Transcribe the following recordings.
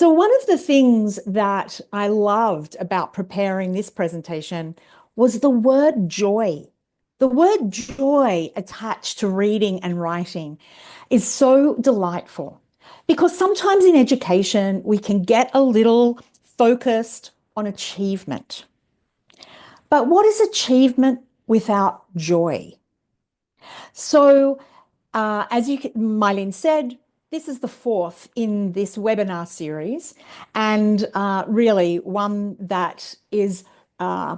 So one of the things that I loved about preparing this presentation was the word joy. The word joy attached to reading and writing is so delightful because sometimes in education we can get a little focused on achievement. But what is achievement without joy? So, Mylene said, this is the fourth in this webinar series, and really one that is uh,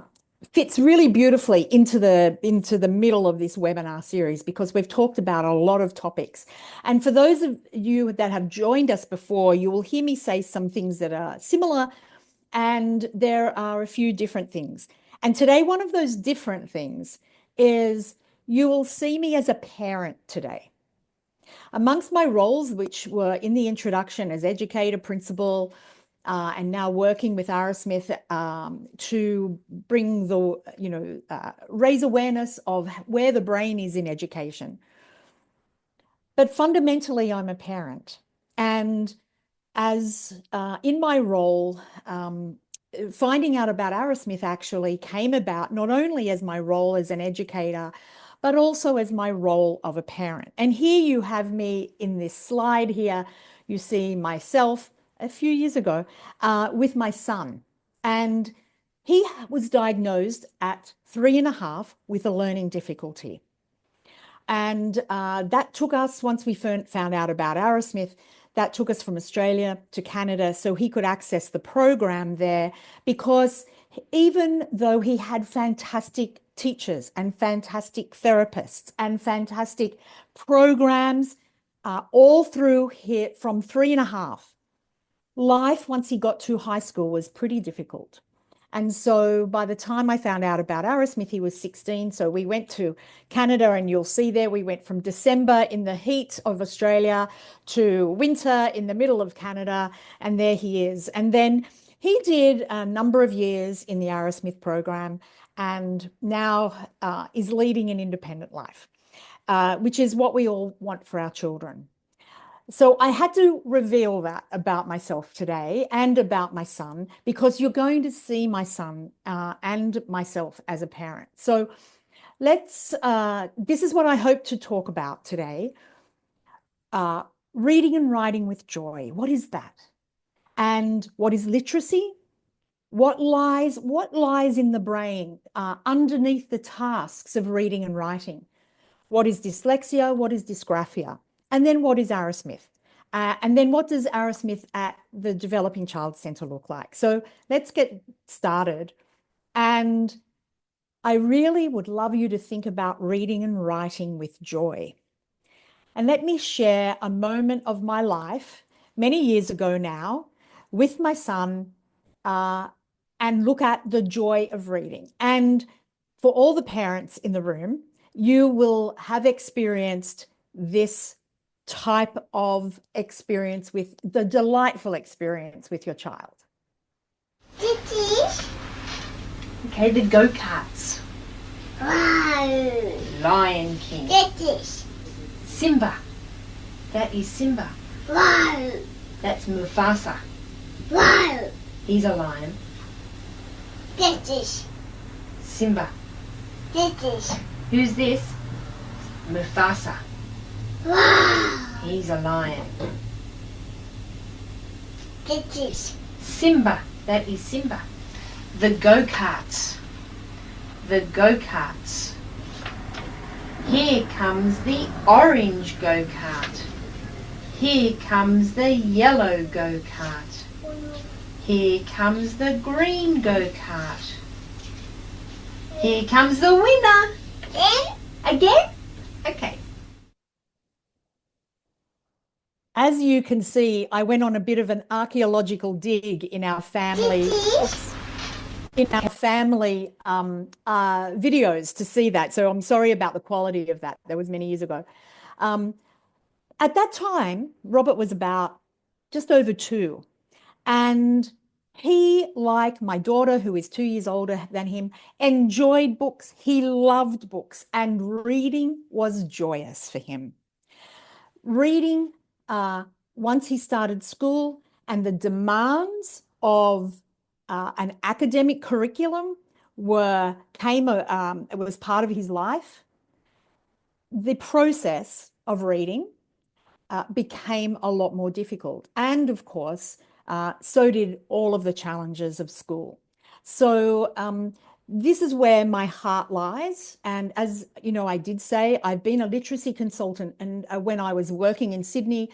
fits really beautifully into the middle of this webinar series because we've talked about a lot of topics. And for those of you that have joined us before, you will hear me say some things that are similar, and there are a few different things. And today, one of those different things is you will see me as a parent today. Amongst my roles, which were in the introduction as educator, principal, and now working with Arrowsmith to bring raise awareness of where the brain is in education. But fundamentally, I'm a parent. And as in my role, finding out about Arrowsmith actually came about not only as my role as an educator, but also as my role of a parent. And here you have me in this slide here. You see myself a few years ago with my son. And he was diagnosed at 3.5 with a learning difficulty. And that took us, once we found out about Arrowsmith, that took us from Australia to Canada so he could access the program there, because even though he had fantastic teachers and fantastic therapists and fantastic programs all through here from 3.5, life once he got to high school was pretty difficult. And so by the time I found out about Arrowsmith, he was 16. So we went to Canada, and you'll see there we went from December in the heat of Australia to winter in the middle of Canada. And there he is. And then he did a number of years in the Arrowsmith program and now is leading an independent life, which is what we all want for our children. So I had to reveal that about myself today and about my son, because you're going to see my son and myself as a parent. So this is what I hope to talk about today. Reading and writing with joy. What is that? And what is literacy? What lies in the brain underneath the tasks of reading and writing? What is dyslexia? What is dysgraphia? And then what is Arrowsmith? And then what does Arrowsmith at the Developing Child Centre look like? So let's get started. And I really would love you to think about reading and writing with joy. And let me share a moment of my life many years ago now with my son and look at the joy of reading. And for all the parents in the room, you will have experienced this type of experience, with the delightful experience with your child. Okay, the go-karts. Wow. Lion King. Simba. That is Simba. Wow. That's Mufasa. Wow. He's a lion. Simba. Who's this? Mufasa. Wow. He's a lion. Simba. That is Simba. The go-karts. The go-karts. Here comes the orange go-kart. Here comes the yellow go-kart. Here comes the green go-kart. Here comes the winner. Again? Okay. As you can see, I went on a bit of an archaeological dig in our family videos to see that. So I'm sorry about the quality of that. That was many years ago. At that time, Robert was about just over 2. And he, like my daughter, who is 2 years older than him, enjoyed books. He loved books, and reading was joyous for him. Reading, once he started school and the demands of an academic curriculum it was part of his life, the process of reading became a lot more difficult. And of course, so did all of the challenges of school. So this is where my heart lies. And as you know, I did say, I've been a literacy consultant, and when I was working in Sydney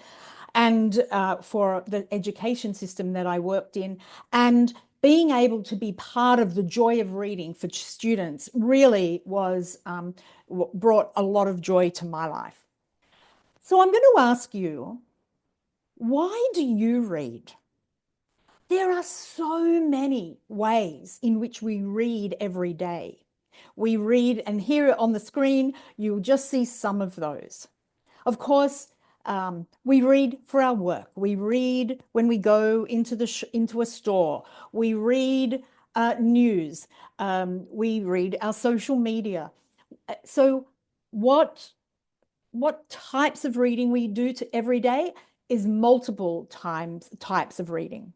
and for the education system that I worked in, and being able to be part of the joy of reading for students really was brought a lot of joy to my life. So I'm going to ask you, why do you read? There are so many ways in which we read every day. We read, and here on the screen, you'll just see some of those. Of course, we read for our work. We read when we go into a store. We read news. We read our social media. So what types of reading we do every day is multiple types of reading.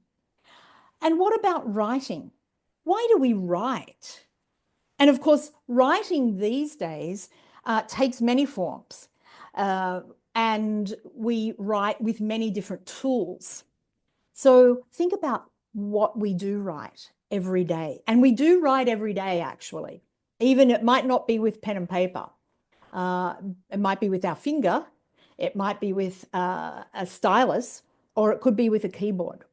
And what about writing? Why do we write? And of course, writing these days takes many forms. And we write with many different tools. So think about what we do write every day. And we do write every day, actually. Even it might not be with pen and paper. It might be with our finger. It might be with a stylus, or it could be with a keyboard.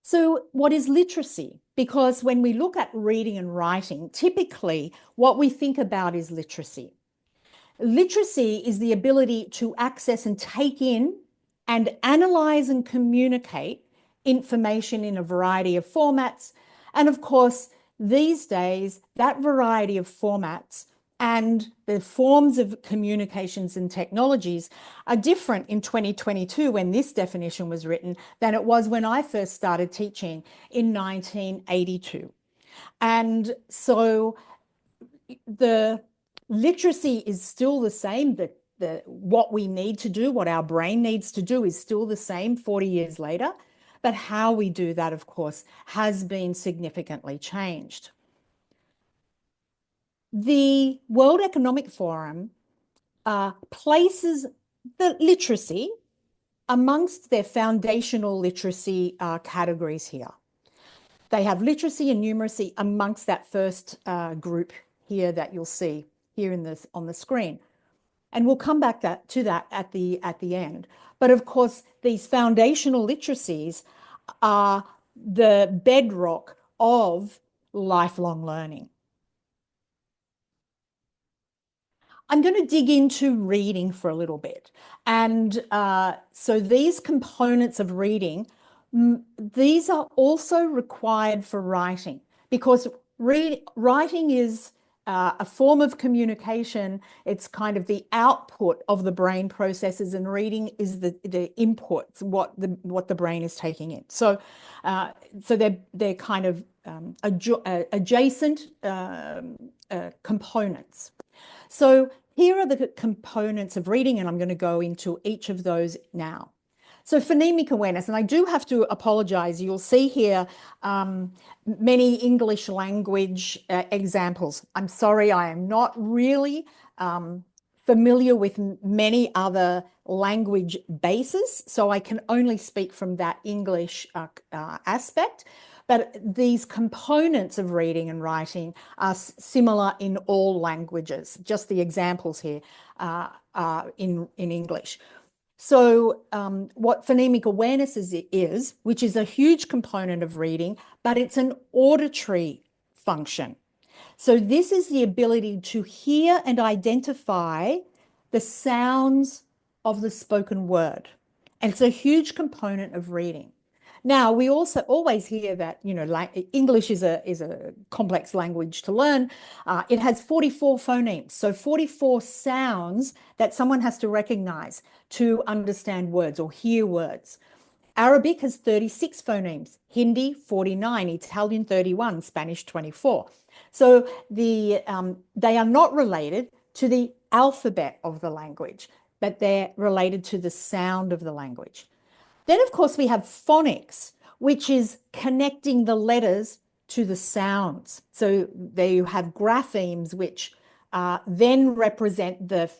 So what is literacy? Because when we look at reading and writing, typically what we think about is literacy. Literacy is the ability to access and take in and analyze and communicate information in a variety of formats. And of course, these days, that variety of formats and the forms of communications and technologies are different in 2022 when this definition was written than it was when I first started teaching in 1982. And so the literacy is still the same. What we need to do, what our brain needs to do is still the same 40 years later. But how we do that, of course, has been significantly changed. The World Economic Forum places the literacy amongst their foundational literacy categories here. They have literacy and numeracy amongst that first group here that you'll see here on the screen. And we'll come back to that at the end. But of course, these foundational literacies are the bedrock of lifelong learning. I'm going to dig into reading for a little bit. And so these components of reading, these are also required for writing, because writing is a form of communication. It's kind of the output of the brain processes, and reading is the inputs, what the brain is taking in. So they're kind of adjacent components. So here are the components of reading, and I'm going to go into each of those now. So phonemic awareness, and I do have to apologize. You'll see here many English language examples. I'm sorry, I am not really familiar with many other language bases, so I can only speak from that English aspect. But these components of reading and writing are similar in all languages. Just the examples here are in English. So what phonemic awareness is, which is a huge component of reading, but it's an auditory function. So this is the ability to hear and identify the sounds of the spoken word. And it's a huge component of reading. Now, we also always hear that, you know, English is a complex language to learn. It has 44 phonemes, so 44 sounds that someone has to recognize to understand words or hear words. Arabic has 36 phonemes, Hindi 49, Italian 31, Spanish 24. So they are not related to the alphabet of the language. but they're related to the sound of the language. Then, of course, we have phonics, which is connecting the letters to the sounds. So there you have graphemes, which then represent the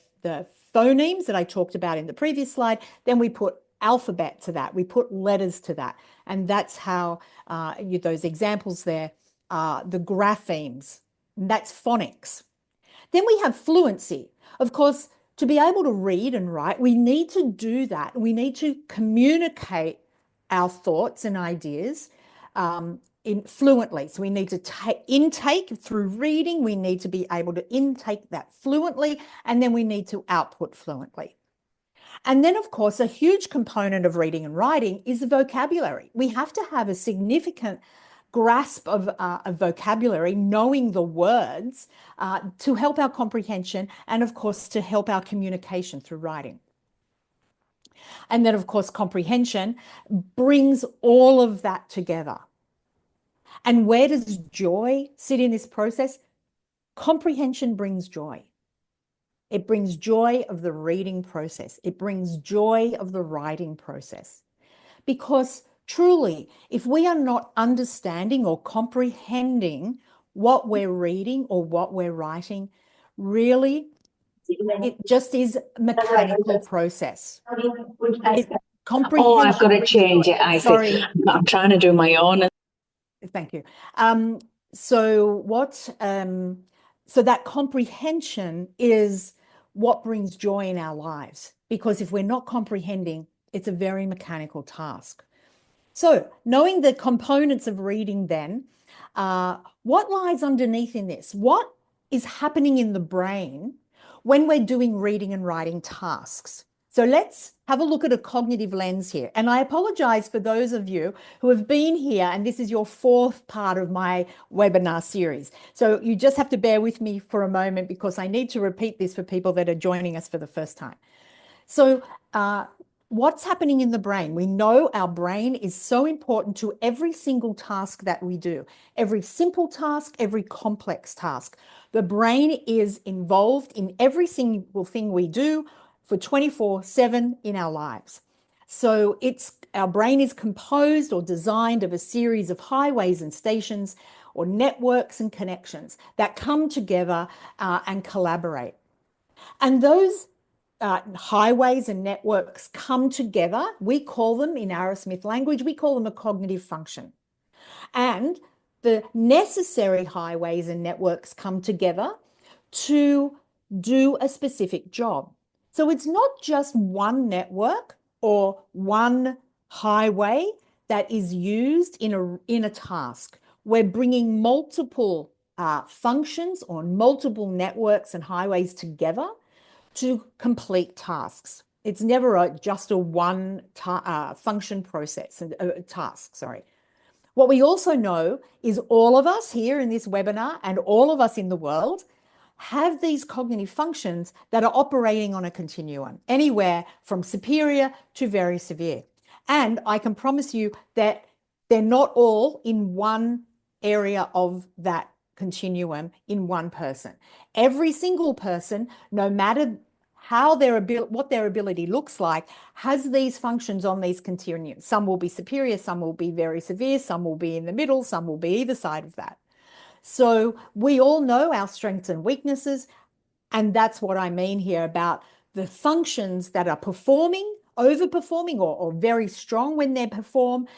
phonemes that I talked about in the previous slide. Then we put alphabet to that. We put letters to that. And that's how those examples there are the graphemes. That's phonics. Then we have fluency. Of course, to be able to read and write, we need to do that. We need to communicate our thoughts and ideas fluently. So we need to intake through reading. We need to be able to intake that fluently, and then we need to output fluently. And then, of course, a huge component of reading and writing is the vocabulary. We have to have a significant grasp of vocabulary, knowing the words to help our comprehension and, of course, to help our communication through writing. And then, of course, comprehension brings all of that together. And where does joy sit in this process? Comprehension brings joy. It brings joy of the reading process. It brings joy of the writing process. Because truly, if we are not understanding or comprehending what we're reading or what we're writing, really, it just is a mechanical process. Oh, I've got to change it, I Sorry. think. I'm trying to do my own. Thank you. So that comprehension is what brings joy in our lives, because if we're not comprehending, it's a very mechanical task. So knowing the components of reading then, what lies underneath in this? What is happening in the brain when we're doing reading and writing tasks? So let's have a look at a cognitive lens here. And I apologize for those of you who have been here, and this is your fourth part of my webinar series. So you just have to bear with me for a moment because I need to repeat this for people that are joining us for the first time. So what's happening in the brain? We know our brain is so important to every single task that we do, every simple task, every complex task. The brain is involved in every single thing we do for 24/7 in our lives. So our brain is composed or designed of a series of highways and stations or networks and connections that come together and collaborate. And those highways and networks come together. We call them, in Arrowsmith language, we call them a cognitive function. And the necessary highways and networks come together to do a specific job. So it's not just one network or one highway that is used in a task. We're bringing multiple functions or multiple networks and highways together to complete tasks. It's never just a one function process, task, sorry. What we also know is all of us here in this webinar and all of us in the world have these cognitive functions that are operating on a continuum, anywhere from superior to very severe. And I can promise you that they're not all in one area of that continuum in one person. Every single person, no matter what their ability looks like, has these functions on these continuums. Some will be superior, some will be very severe, some will be in the middle, some will be either side of that. So we all know our strengths and weaknesses, and that's what I mean here about the functions that are performing, overperforming, or very strong when they perform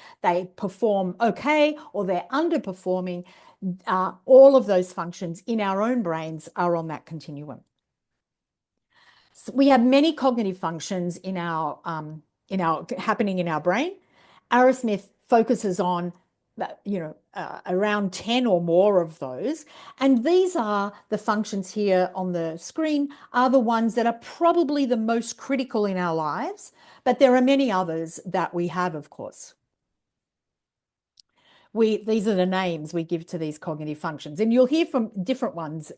okay, or they're underperforming. All of those functions in our own brains are on that continuum. So we have many cognitive functions happening in our brain. Arrowsmith focuses on around 10 or more of those. And these are the functions here on the screen are the ones that are probably the most critical in our lives, but there are many others that we have, of course. These are the names we give to these cognitive functions, and you'll hear from different ones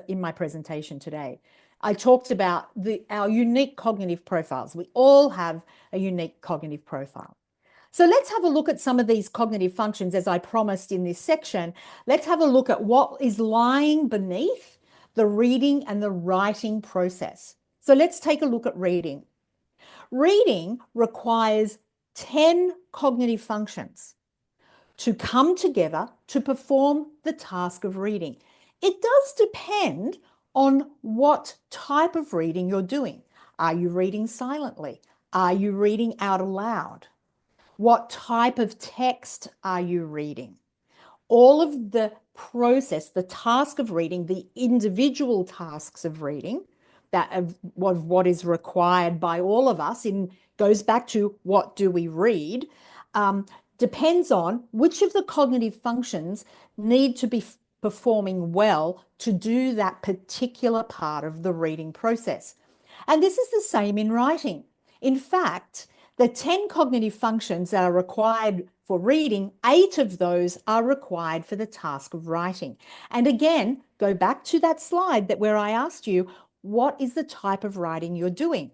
in my presentation today. I talked about our unique cognitive profiles. We all have a unique cognitive profile. So let's have a look at some of these cognitive functions as I promised in this section. Let's have a look at what is lying beneath the reading and the writing process. So let's take a look at reading. Reading requires 10 cognitive functions to come together to perform the task of reading. It does depend on what type of reading you're doing. Are you reading silently? Are you reading out aloud? What type of text are you reading? All of the process, the task of reading, the individual tasks of reading, that of what is required by all of us goes back to what do we read, depends on which of the cognitive functions need to be performing well to do that particular part of the reading process. And this is the same in writing. In fact, the 10 cognitive functions that are required for reading, 8 of those are required for the task of writing. And again, go back to that slide where I asked you, what is the type of writing you're doing?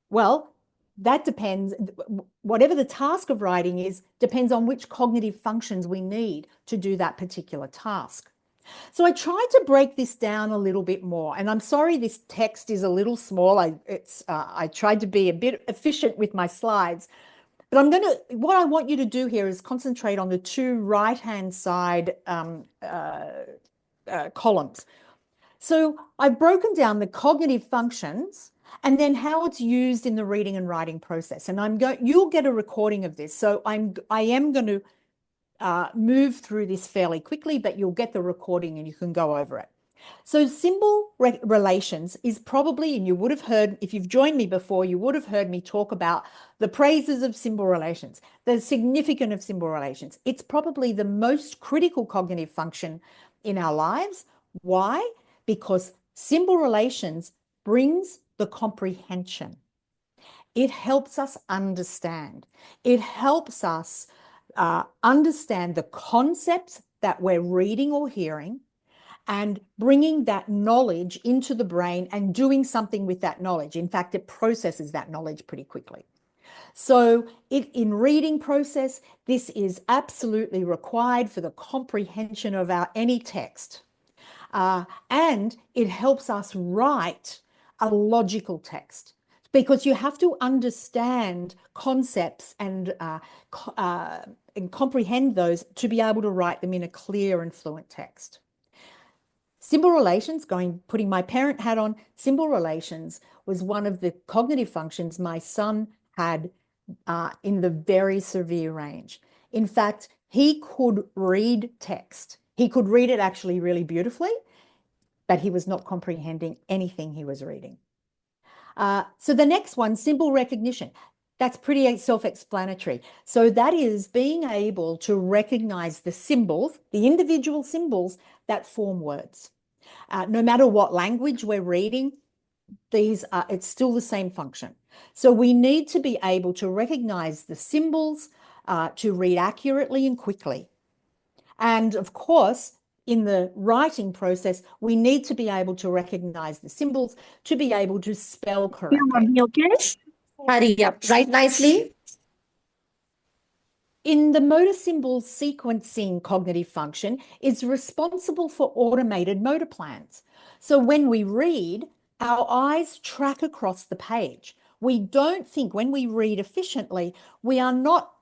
Well, that depends, whatever the task of writing is, depends on which cognitive functions we need to do that particular task. So I tried to break this down a little bit more, and I'm sorry this text is a little small. I tried to be a bit efficient with my slides, but what I want you to do here is concentrate on the 2 right-hand side columns. So I've broken down the cognitive functions and then how it's used in the reading and writing process. And you'll get a recording of this. So I am going to move through this fairly quickly, but you'll get the recording and you can go over it. So symbol relations is probably, and you would have heard, if you've joined me before, you would have heard me talk about the praises of symbol relations, the significance of symbol relations. It's probably the most critical cognitive function in our lives. Why? Because symbol relations brings the comprehension. It helps us understand. It helps us understand the concepts that we're reading or hearing and bringing that knowledge into the brain and doing something with that knowledge. In fact, it processes that knowledge pretty quickly. So in reading process, this is absolutely required for the comprehension of any text. And it helps us write a logical text, because you have to understand concepts and comprehend those to be able to write them in a clear and fluent text. Symbol relations, putting my parent hat on, symbol relations was one of the cognitive functions my son had in the very severe range. In fact, he could read text. He could read it actually really beautifully, but he was not comprehending anything he was reading. So the next one, symbol recognition. That's pretty self-explanatory. So that is being able to recognize the symbols, the individual symbols that form words. No matter what language we're reading, it's still the same function. So we need to be able to recognize the symbols to read accurately and quickly. And of course, in the writing process, we need to be able to recognize the symbols to be able to spell correctly. Okay? Hurry up. Write nicely. In the motor symbol sequencing cognitive function is responsible for automated motor plans. So when we read, our eyes track across the page. We don't think, when we read efficiently, we are not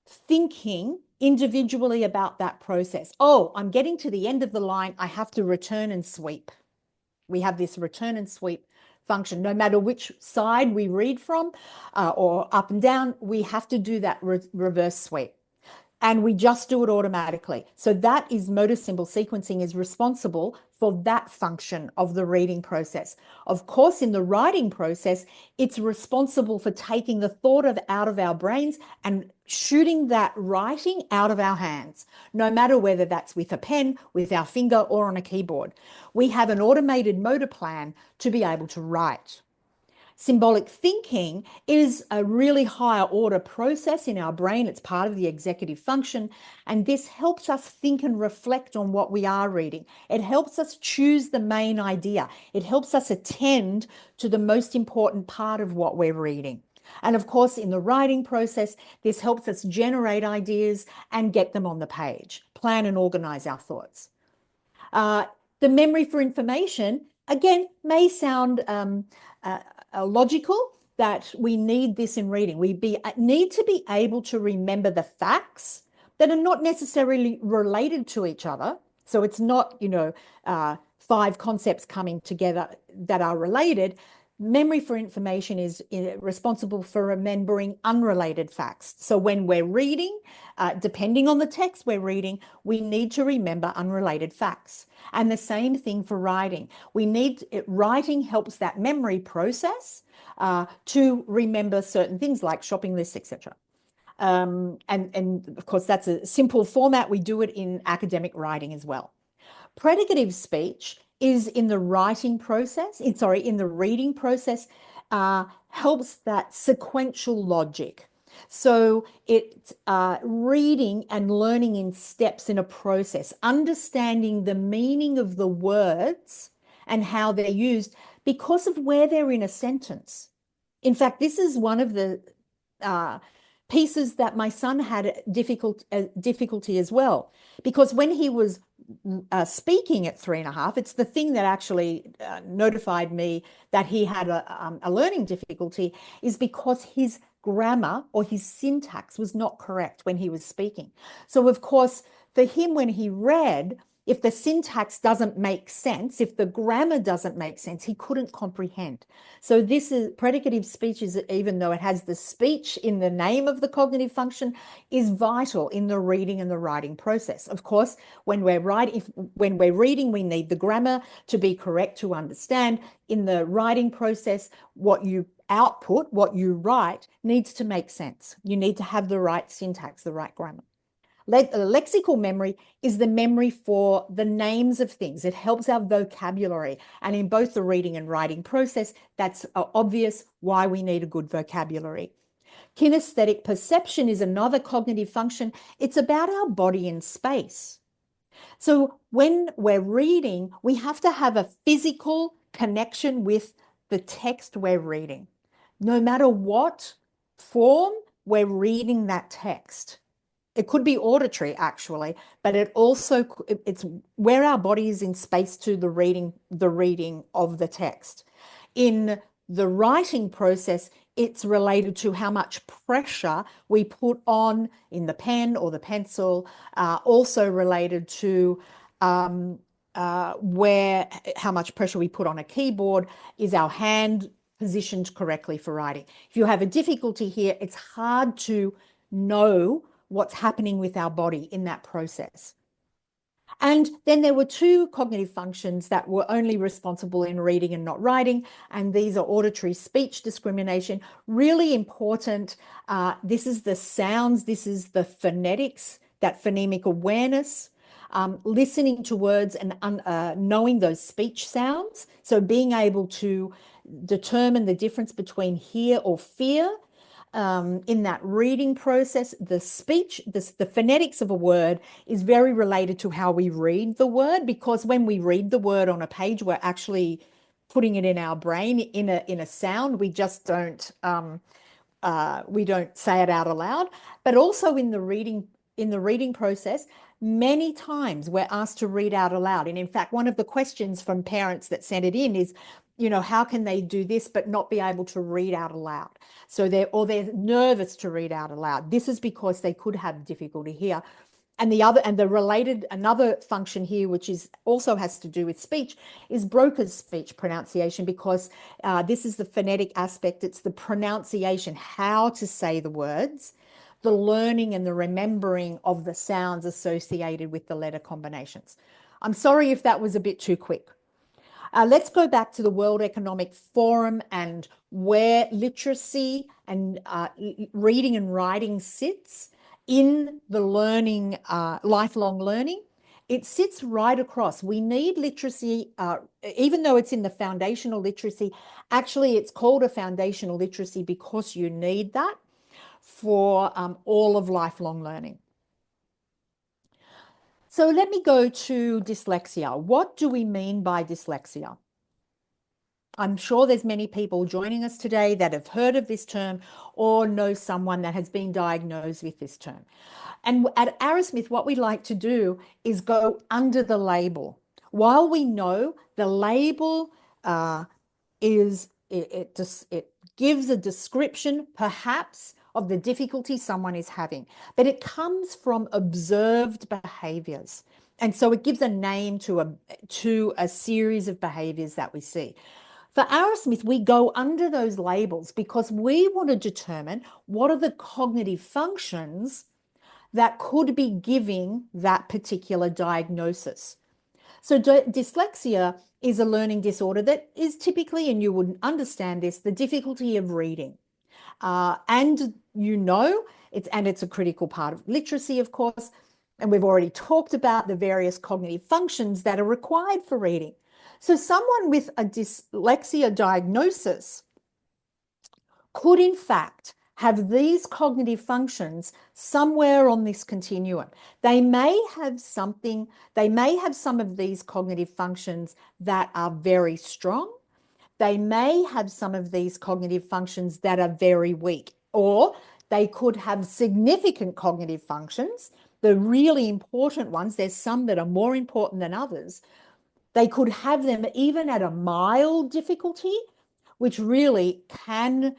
thinking individually about that process. Oh, I'm getting to the end of the line. I have to return and sweep. We have this return and sweep function. No matter which side we read from or up and down, we have to do that reverse sweep. And we just do it automatically. So that is motor symbol sequencing is responsible for that function of the reading process. Of course, in the writing process, it's responsible for taking the thought out of our brains and shooting that writing out of our hands, no matter whether that's with a pen, with our finger, or on a keyboard. We have an automated motor plan to be able to write. Symbolic thinking is a really higher order process in our brain. It's part of the executive function, and this helps us think and reflect on what we are reading. It helps us choose the main idea. It helps us attend to the most important part of what we're reading. And of course, in the writing process, this helps us generate ideas and get them on the page, plan and organize our thoughts. The memory for information again, may sound logical that we need this in reading. We need to be able to remember the facts that are not necessarily related to each other. So it's not, you know, 5 concepts coming together that are related. Memory for information is responsible for remembering unrelated facts. So when we're reading, depending on the text we're reading, we need to remember unrelated facts. And the same thing for writing. Writing helps that memory process to remember certain things like shopping lists, etc. And of course, that's a simple format. We do it in academic writing as well. Predicative speech is in the writing process, in the reading process, helps that sequential logic. So it's reading and learning in steps in a process, understanding the meaning of the words and how they're used because of where they're in a sentence. In fact, this is one of the pieces that my son had difficulty as well, because when he was speaking at 3.5, it's the thing that actually notified me that he had a learning difficulty, is because his grammar or his syntax was not correct when he was speaking. So of course, for him, when he read, if the syntax doesn't make sense, if the grammar doesn't make sense, he couldn't comprehend. So this is predicative speech, even though it has the speech in the name of the cognitive function, is vital in the reading and the writing process. Of course, when we're reading, we need the grammar to be correct to understand. In the writing process, what you output, what you write, needs to make sense. You need to have the right syntax, the right grammar. Lexical memory is the memory for the names of things. It helps our vocabulary. And in both the reading and writing process, that's obvious why we need a good vocabulary. Kinesthetic perception is another cognitive function. It's about our body in space. So when we're reading, we have to have a physical connection with the text we're reading. No matter what form we're reading that text. It could be auditory, actually, but it's where our body is in space to the reading of the text. In the writing process, it's related to how much pressure we put on in the pen or the pencil, also related to how much pressure we put on a keyboard. Is our hand positioned correctly for writing? If you have a difficulty here, it's hard to know what's happening with our body in that process. And then there were 2 cognitive functions that were only responsible in reading and not writing, and these are auditory speech discrimination. Really important. This is the sounds, this is the phonetics, that phonemic awareness, listening to words and knowing those speech sounds. So being able to determine the difference between hear or fear. In that reading process, the speech, the phonetics of a word is very related to how we read the word, because when we read the word on a page, we're actually putting it in our brain in a sound. We just don't say it out aloud. But also in the reading process, many times we're asked to read out aloud. And in fact, one of the questions from parents that sent it in is, you know, how can they do this but not be able to read out aloud? So they're nervous to read out aloud. This is because they could have difficulty here. And another function here, which also has to do with speech, is Broca's speech pronunciation, because this is the phonetic aspect. It's the pronunciation, how to say the words, the learning and the remembering of the sounds associated with the letter combinations. I'm sorry if that was a bit too quick. Let's go back to the World Economic Forum and where literacy and reading and writing sits in the learning, lifelong learning. It sits right across. We need literacy, even though it's in the foundational literacy. Actually, it's called a foundational literacy because you need that for all of lifelong learning. So let me go to dyslexia. What do we mean by dyslexia? I'm sure there's many people joining us today that have heard of this term or know someone that has been diagnosed with this term. And at Arrowsmith, what we like to do is go under the label. While we know the label it gives a description perhaps of the difficulty someone is having, but it comes from observed behaviors. And so it gives a name to a series of behaviors that we see. For Arrowsmith, we go under those labels because we want to determine what are the cognitive functions that could be giving that particular diagnosis. So dyslexia is a learning disorder that is typically, and you would understand this, the difficulty of reading. And it's a critical part of literacy, of course. And we've already talked about the various cognitive functions that are required for reading. So someone with a dyslexia diagnosis could, in fact, have these cognitive functions somewhere on this continuum. They may have some of these cognitive functions that are very strong. They may have some of these cognitive functions that are very weak, or they could have significant cognitive functions, the really important ones. There's some that are more important than others. They could have them even at a mild difficulty, which really can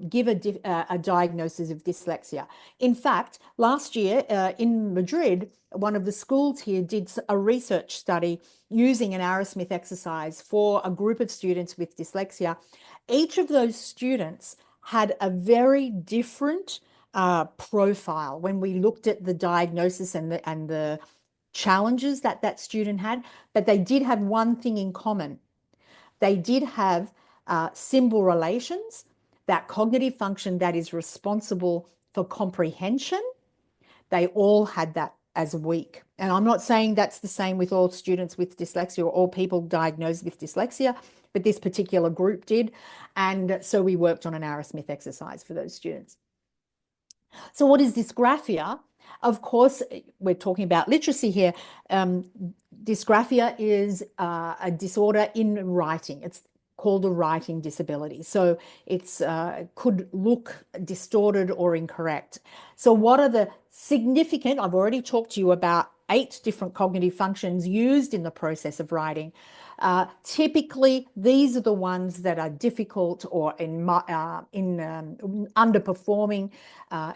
give a diagnosis of dyslexia. In fact, last year in Madrid, one of the schools here did a research study using an Arrowsmith exercise for a group of students with dyslexia. Each of those students had a very different profile when we looked at the diagnosis and the challenges that student had, but they did have one thing in common. They did have symbol relations, that cognitive function that is responsible for comprehension. They all had that as weak. And I'm not saying that's the same with all students with dyslexia or all people diagnosed with dyslexia, but this particular group did. And so we worked on an Arrowsmith exercise for those students. So what is dysgraphia? Of course, we're talking about literacy here. Dysgraphia is a disorder in writing. It's called a writing disability. So it's could look distorted or incorrect. So what are the significant, I've already talked to you about 8 different cognitive functions used in the process of writing. Typically, these are the ones that are difficult or underperforming.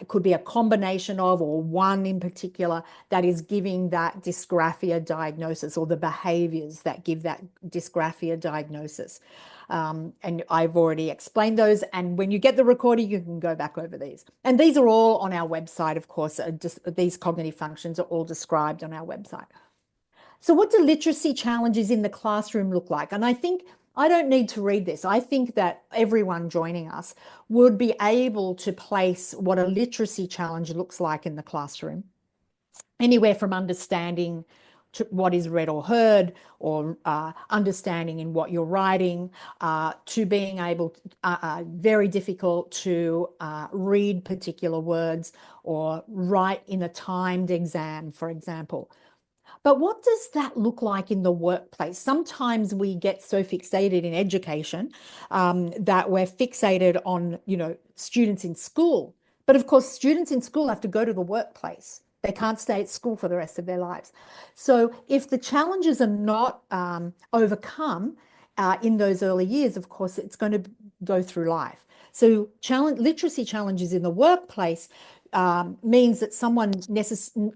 It could be a combination of, or one in particular, that is giving that dysgraphia diagnosis, or the behaviors that give that dysgraphia diagnosis. And I've already explained those. And when you get the recording, you can go back over these. And these are all on our website, of course. These cognitive functions are all described on our website. So what do literacy challenges in the classroom look like? And I think I don't need to read this. I think that everyone joining us would be able to place what a literacy challenge looks like in the classroom. Anywhere from understanding to what is read or heard, or understanding in what you're writing, to being able to, very difficult to read particular words or write in a timed exam, for example. But what does that look like in the workplace? Sometimes we get so fixated in education that we're fixated on, students in school. But of course, students in school have to go to the workplace. They can't stay at school for the rest of their lives. So if the challenges are not overcome in those early years, of course, it's going to go through life. So literacy challenges in the workplace means that someone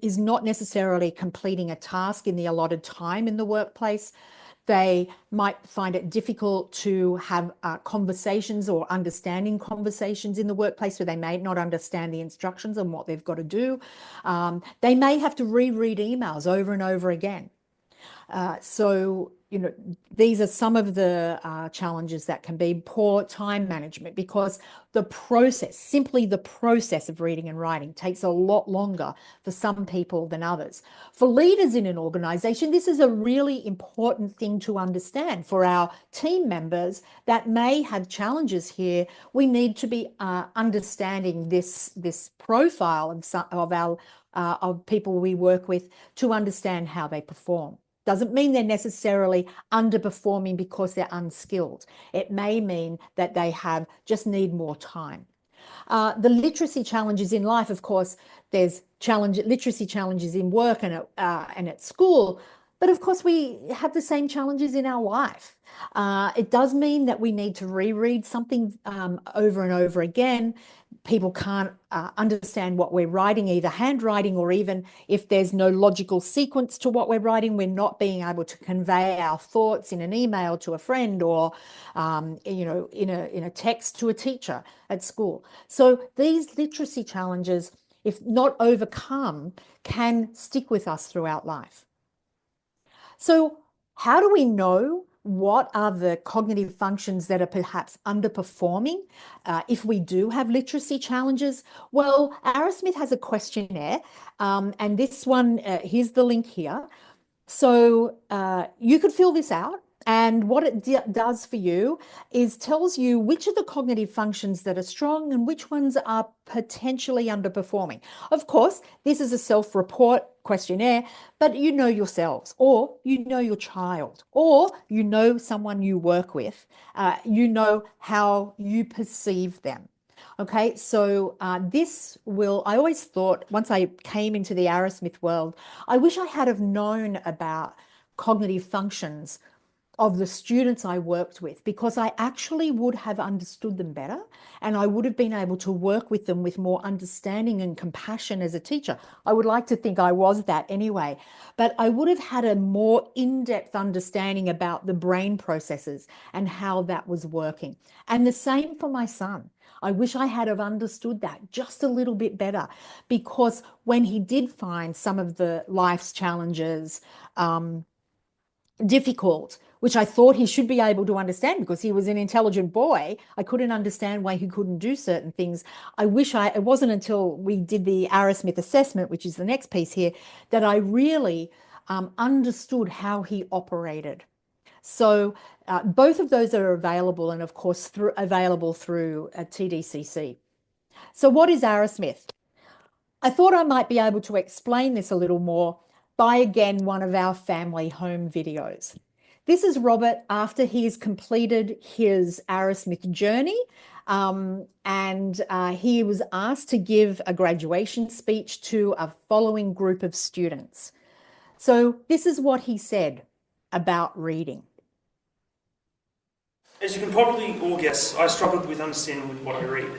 is not necessarily completing a task in the allotted time in the workplace. They might find it difficult to have conversations or understanding conversations in the workplace, so they may not understand the instructions on what they've got to do. They may have to reread emails over and over again. So, these are some of the challenges that can be poor time management, because simply the process of reading and writing takes a lot longer for some people than others. For leaders in an organization, this is a really important thing to understand. For our team members that may have challenges here, we need to be understanding this profile of people we work with to understand how they perform. Doesn't mean they're necessarily underperforming because they're unskilled. It may mean that they just need more time. The literacy challenges in life, of course, there's literacy challenges in work and at school. But of course, we have the same challenges in our life. It does mean that we need to reread something over and over again. People can't understand what we're writing, either handwriting or even if there's no logical sequence to what we're writing, we're not being able to convey our thoughts in an email to a friend or, in a text to a teacher at school. So these literacy challenges, if not overcome, can stick with us throughout life. So how do we know what are the cognitive functions that are perhaps underperforming if we do have literacy challenges? Well, Arrowsmith has a questionnaire, and this one, here's the link here. So you could fill this out. And what it does for you is tells you which of the cognitive functions that are strong and which ones are potentially underperforming. Of course, this is a self-report questionnaire, but you know yourselves, or you know your child, or you know someone you work with, you know how you perceive them. Okay, so I always thought once I came into the Arrowsmith world, I wish I had have known about cognitive functions of the students I worked with, because I actually would have understood them better and I would have been able to work with them with more understanding and compassion as a teacher. I would like to think I was that anyway, but I would have had a more in-depth understanding about the brain processes and how that was working. And the same for my son. I wish I had have understood that just a little bit better, because when he did find some of the life's challenges difficult, which I thought he should be able to understand because he was an intelligent boy, I couldn't understand why he couldn't do certain things. It wasn't until we did the Arrowsmith assessment, which is the next piece here, that I really understood how he operated. So both of those are available, and of course available through TDCC. So what is Arrowsmith? I thought I might be able to explain this a little more by, again, one of our family home videos. This is Robert after he has completed his Arrowsmith journey, and he was asked to give a graduation speech to a following group of students. So this is what he said about reading. As you can probably all guess, I struggled with understanding what I read.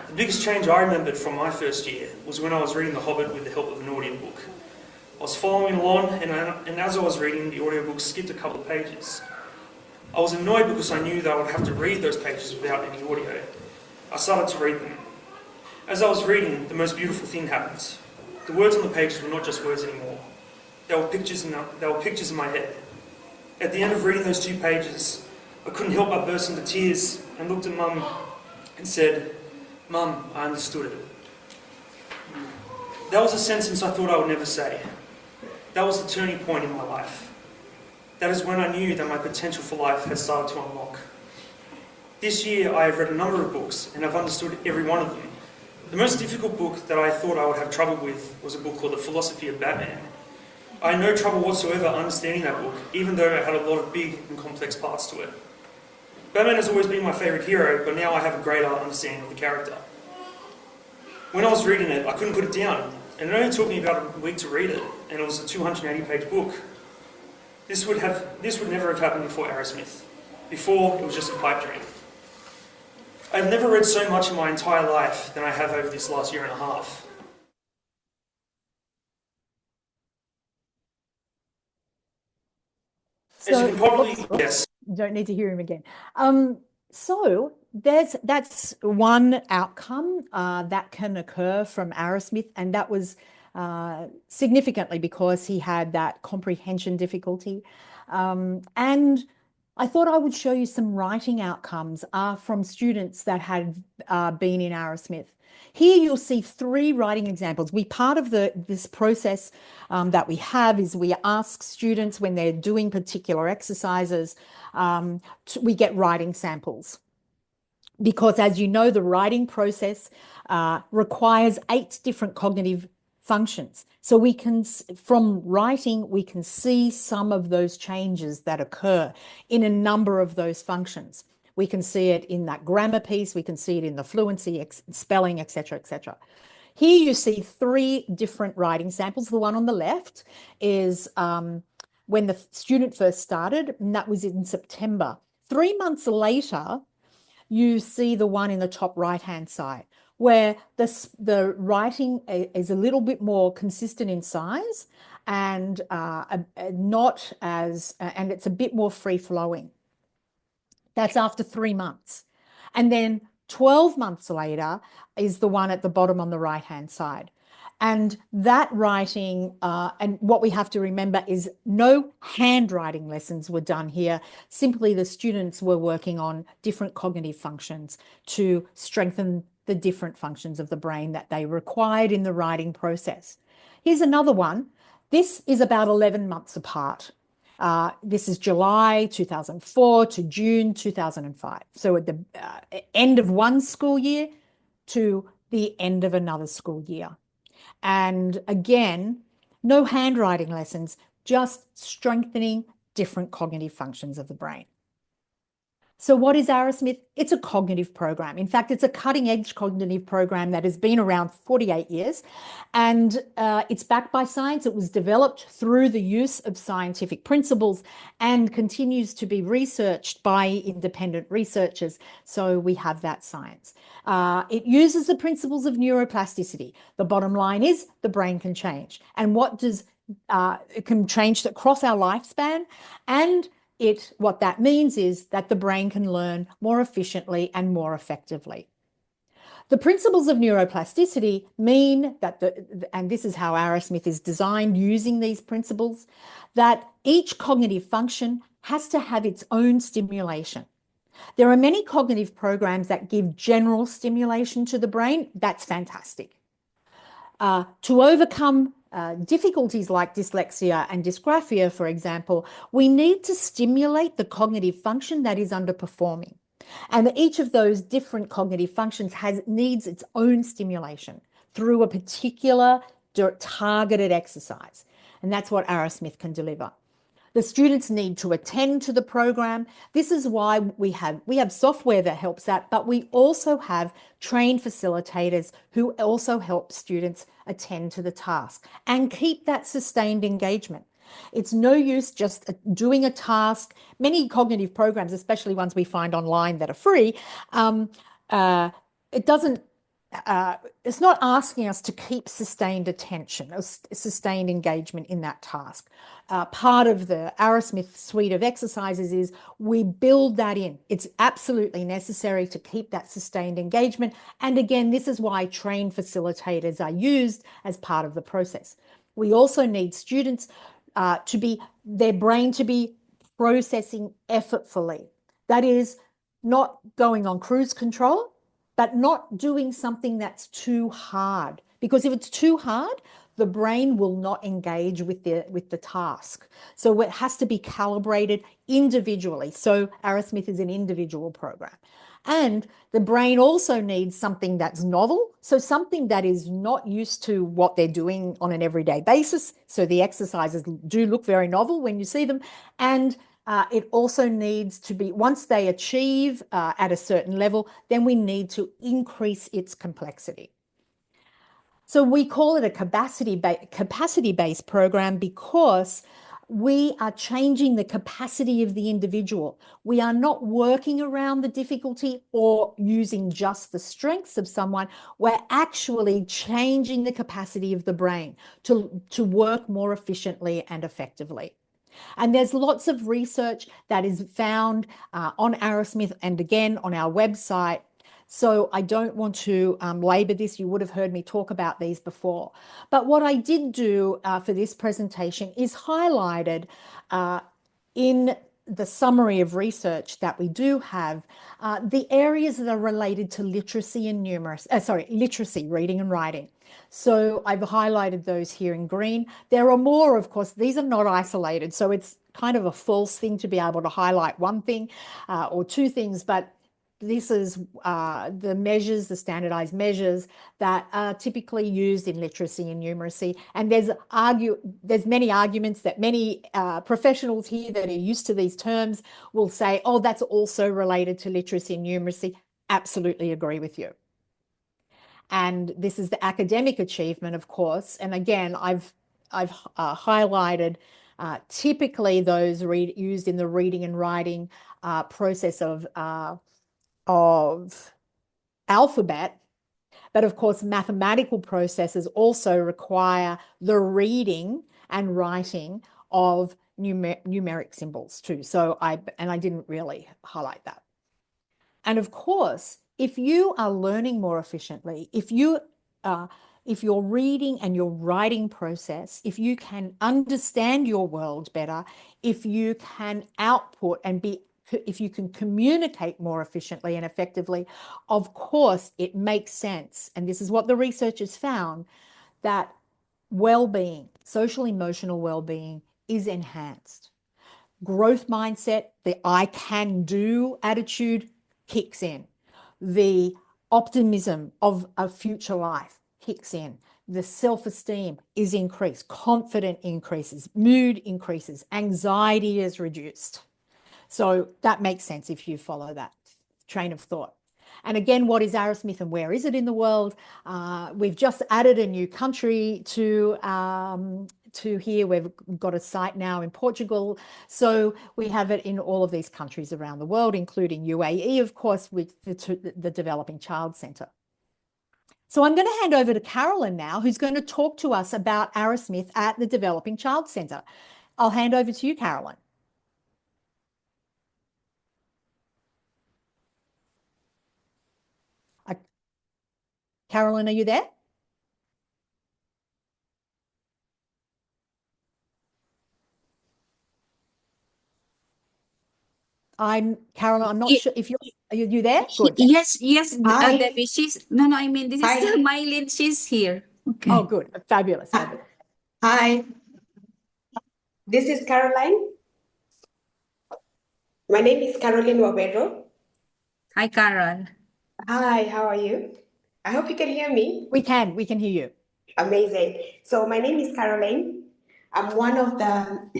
The biggest change I remembered from my first year was when I was reading The Hobbit with the help of an audiobook. I was following along, and as I was reading, the audiobook skipped a couple of pages. I was annoyed because I knew that I would have to read those pages without any audio. I started to read them. As I was reading, the most beautiful thing happened. The words on the pages were not just words anymore. They were pictures in my head. At the end of reading those 2 pages, I couldn't help but burst into tears and looked at Mum and said, "Mum, I understood it." That was a sentence I thought I would never say. That was the turning point in my life. That is when I knew that my potential for life had started to unlock. This year I have read a number of books and I've understood every one of them. The most difficult book that I thought I would have trouble with was a book called The Philosophy of Batman. I had no trouble whatsoever understanding that book, even though it had a lot of big and complex parts to it. Batman has always been my favourite hero, but now I have a greater understanding of the character. When I was reading it, I couldn't put it down. And it only took me about a week to read it, and it was a 280-page book. This would never have happened before Arrowsmith. Before, it was just a pipe dream. I've never read so much in my entire life than I have over this last year and a half. As you can probably guess. You don't need to hear him again. So that's one outcome that can occur from Arrowsmith, and that was significantly because he had that comprehension difficulty. And I thought I would show you some writing outcomes from students that had been in Arrowsmith. Here you'll see 3 writing examples. Part of this process that we have is we ask students when they're doing particular exercises, we get writing samples. Because as you know, the writing process requires 8 different cognitive functions. So from writing, we can see some of those changes that occur in a number of those functions. We can see it in that grammar piece, we can see it in the fluency, spelling, etc., etc. Here you see 3 different writing samples. The one on the left is when the student first started, and that was in September. 3 months later, you see the one in the top right-hand side, where the writing is a little bit more consistent in size and not as, and it's a bit more free-flowing. That's after 3 months. And then 12 months later is the one at the bottom on the right-hand side. And that writing, and what we have to remember is no handwriting lessons were done here. Simply the students were working on different cognitive functions to strengthen the different functions of the brain that they required in the writing process. Here's another one. This is about 11 months apart. This is July 2004 to June 2005. So at the end of one school year to the end of another school year. And again, no handwriting lessons, just strengthening different cognitive functions of the brain. So what is Arrowsmith? It's a cognitive program. In fact, it's a cutting-edge cognitive program that has been around 48 years, and it's backed by science. It was developed through the use of scientific principles and continues to be researched by independent researchers. So we have that science. It uses the principles of neuroplasticity. The bottom line is the brain can change. And what does it can change across our lifespan, and what that means is that the brain can learn more efficiently and more effectively. The principles of neuroplasticity mean that, and this is how Arrowsmith is designed using these principles, that each cognitive function has to have its own stimulation. There are many cognitive programs that give general stimulation to the brain. That's fantastic. To overcome difficulties like dyslexia and dysgraphia, for example, we need to stimulate the cognitive function that is underperforming. And each of those different cognitive functions needs its own stimulation through a particular targeted exercise. And that's what Arrowsmith can deliver. The students need to attend to the program. This is why we have software that helps that, but we also have trained facilitators who also help students attend to the task and keep that sustained engagement. It's no use just doing a task. Many cognitive programs, especially ones we find online that are free, it's not asking us to keep sustained attention or sustained engagement in that task. Part of the Arrowsmith suite of exercises is we build that in. It's absolutely necessary to keep that sustained engagement. And again, this is why trained facilitators are used as part of the process. We also need students their brain to be processing effortfully. That is, not going on cruise control, but not doing something that's too hard. Because if it's too hard, the brain will not engage with the task. So it has to be calibrated individually. So Arrowsmith is an individual program. And the brain also needs something that's novel, so something that is not used to what they're doing on an everyday basis. So the exercises do look very novel when you see them. And it also needs to be, once they achieve at a certain level, then we need to increase its complexity. So we call it a capacity-based program because we are changing the capacity of the individual. We are not working around the difficulty or using just the strengths of someone. We're actually changing the capacity of the brain to work more efficiently and effectively. And there's lots of research that is found on Arrowsmith and again on our website. So I don't want to labor this. You would have heard me talk about these before. But what I did do for this presentation is highlighted in the summary of research that we do have the areas that are related to literacy and literacy, reading and writing. So I've highlighted those here in green. There are more, of course. These are not isolated. So it's kind of a false thing to be able to highlight one thing or two things, but this is the measures, the standardized measures that are typically used in literacy and numeracy. And there's many arguments that many professionals here that are used to these terms will say, oh, that's also related to literacy and numeracy. Absolutely agree with you. And this is the academic achievement, of course. And again, I've highlighted typically those used in the reading and writing process of alphabet. But of course, mathematical processes also require the reading and writing of numeric symbols too. So I didn't really highlight that. And of course, if you are learning more efficiently, if your reading and your writing process, if you can understand your world better, if you can output and if you can communicate more efficiently and effectively, of course, it makes sense. And this is what the researchers found, that well-being, social emotional well-being is enhanced. Growth mindset, the I can do attitude kicks in. The optimism of a future life kicks in. The self-esteem is increased, confidence increases, mood increases, anxiety is reduced. So that makes sense if you follow that train of thought. And again, what is Arrowsmith and where is it in the world? We've just added a new country to here. We've got a site now in Portugal. So we have it in all of these countries around the world, including UAE, of course, with the Developing Child Centre. So I'm going to hand over to Carolyn now, who's going to talk to us about Arrowsmith at the Developing Child Centre. I'll hand over to you, Carolyn. Carolyn, are you there? Carolyn, I'm not sure if are you there? Good. Yes, Hi. Debbie, I mean, this is Hi. still Mylene, she's here. Okay. Oh, good. Fabulous. Hi. This is Caroline. My name is Caroline Wabero. Hi, Carol. Hi, how are you? I hope you can hear me. We can hear you. Amazing. So my name is Caroline. I'm one of the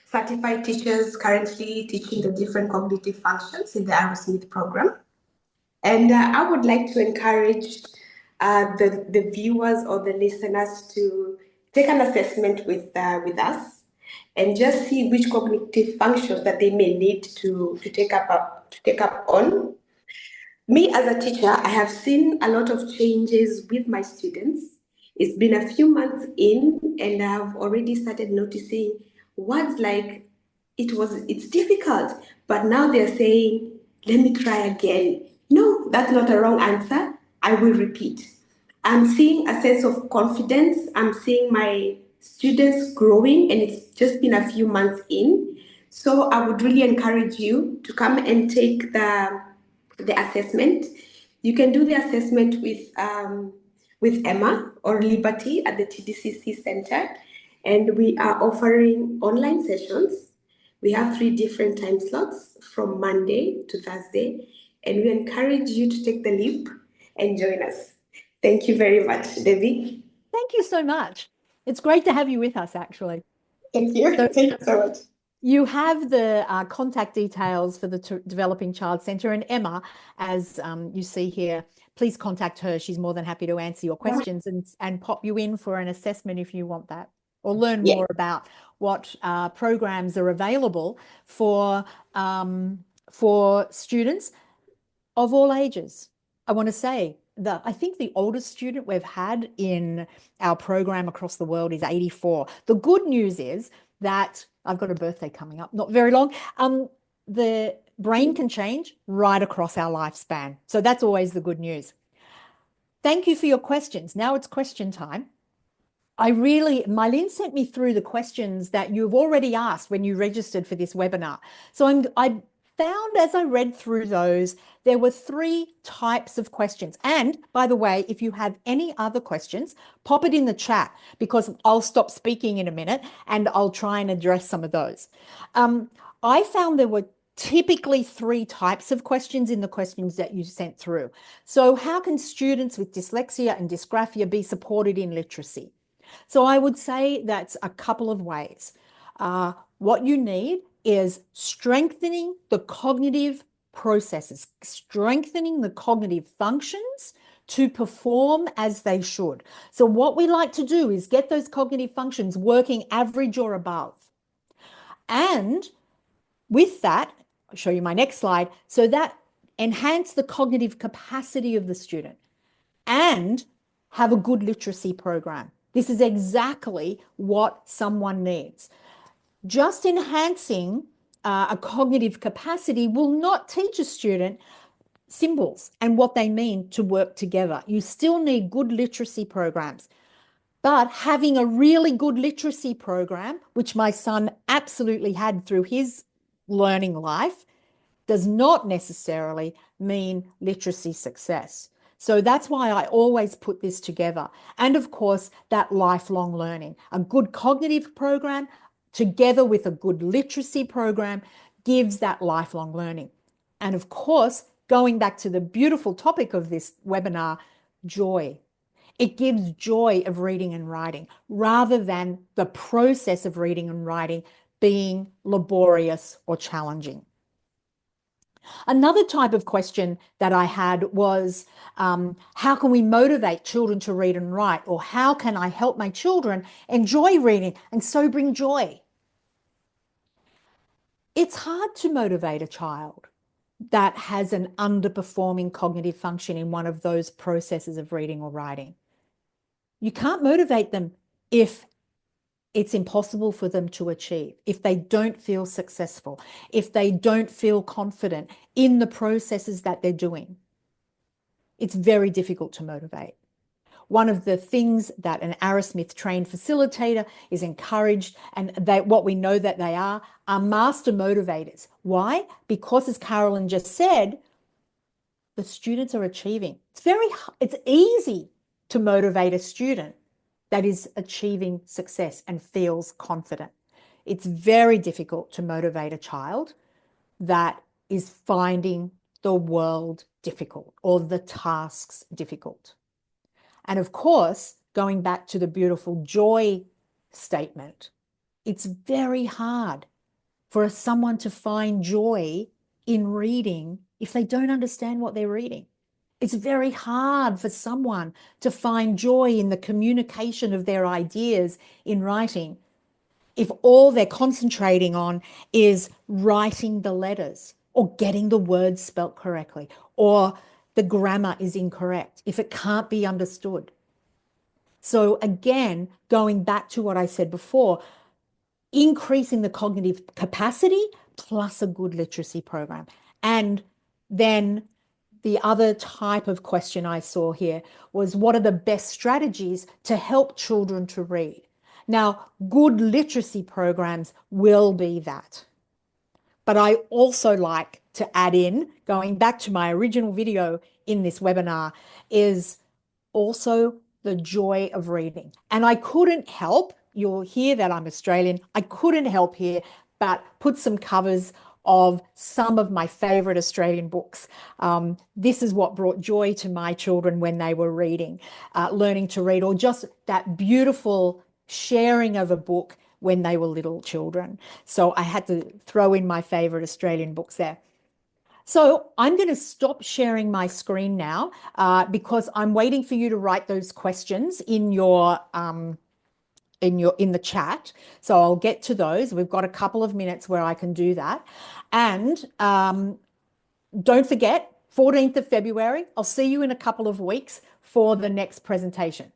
certified teachers currently teaching the different cognitive functions in the Arrowsmith program. And I would like to encourage the viewers or the listeners to take an assessment with us and just see which cognitive functions that they may need to take up on. Me as a teacher, I have seen a lot of changes with my students. It's been a few months in, and I've already started noticing words like it's difficult, but now they're saying, let me try again. No, that's not a wrong answer. I will repeat. I'm seeing a sense of confidence. I'm seeing my students growing, and it's just been a few months in. So I would really encourage you to come and take the assessment. You can do the assessment with Emma or Liberty at the TDCC Center, and we are offering online sessions. We have 3 different time slots from Monday to Thursday, and we encourage you to take the leap and join us. Thank you very much, Debbie. Thank you so much. It's great to have you with us, actually. Thank you. Thank you so much. You have the contact details for the Developing Child Centre, and Emma, as you see here, please contact her. She's more than happy to answer your questions and pop you in for an assessment if you want that, or learn more about what programs are available for students of all ages. I want to say that I think the oldest student we've had in our program across the world is 84. The good news is that I've got a birthday coming up, not very long. The brain can change right across our lifespan. So that's always the good news. Thank you for your questions. Now it's question time. Mylene sent me through the questions that you've already asked when you registered for this webinar. So I found as I read through those, there were 3 types of questions. And by the way, if you have any other questions, pop it in the chat, because I'll stop speaking in a minute and I'll try and address some of those. I found there were typically 3 types of questions in the questions that you sent through. So how can students with dyslexia and dysgraphia be supported in literacy? So I would say that's a couple of ways. What you need is strengthening the cognitive processes, strengthening the cognitive functions to perform as they should. So what we like to do is get those cognitive functions working average or above. And with that, I'll show you my next slide. So that enhance the cognitive capacity of the student and have a good literacy program. This is exactly what someone needs. Just enhancing a cognitive capacity will not teach a student symbols and what they mean to work together. You still need good literacy programs. But having a really good literacy program, which my son absolutely had through his learning life, does not necessarily mean literacy success. So that's why I always put this together. And of course, that lifelong learning. A good cognitive program together with a good literacy program gives that lifelong learning. And of course, going back to the beautiful topic of this webinar, joy. It gives joy of reading and writing rather than the process of reading and writing being laborious or challenging. Another type of question that I had was, how can we motivate children to read and write? Or how can I help my children enjoy reading and so bring joy? It's hard to motivate a child that has an underperforming cognitive function in one of those processes of reading or writing. You can't motivate them if it's impossible for them to achieve, if they don't feel successful, if they don't feel confident in the processes that they're doing. It's very difficult to motivate. One of the things that an Arrowsmith trained facilitator is encouraged, and what we know that they are master motivators. Why? Because, as Carolyn just said, the students are achieving. It's easy to motivate a student that is achieving success and feels confident. It's very difficult to motivate a child that is finding the world difficult or the tasks difficult. And of course, going back to the beautiful joy statement, it's very hard for someone to find joy in reading if they don't understand what they're reading. It's very hard for someone to find joy in the communication of their ideas in writing if all they're concentrating on is writing the letters or getting the words spelt correctly, or the grammar is incorrect, if it can't be understood. So again, going back to what I said before, increasing the cognitive capacity plus a good literacy program. And then the other type of question I saw here was, what are the best strategies to help children to read? Now, good literacy programs will be that. But I also like to add in, going back to my original video in this webinar, is also the joy of reading. And I couldn't help, you'll hear that I'm Australian, I couldn't help here but put some covers of some of my favorite Australian books. This is what brought joy to my children when they were reading, learning to read, or just that beautiful sharing of a book when they were little children. So I had to throw in my favorite Australian books there. So I'm going to stop sharing my screen now because I'm waiting for you to write those questions in your in the chat. So I'll get to those. We've got a couple of minutes where I can do that. And don't forget, 14th of February, I'll see you in a couple of weeks for the next presentation.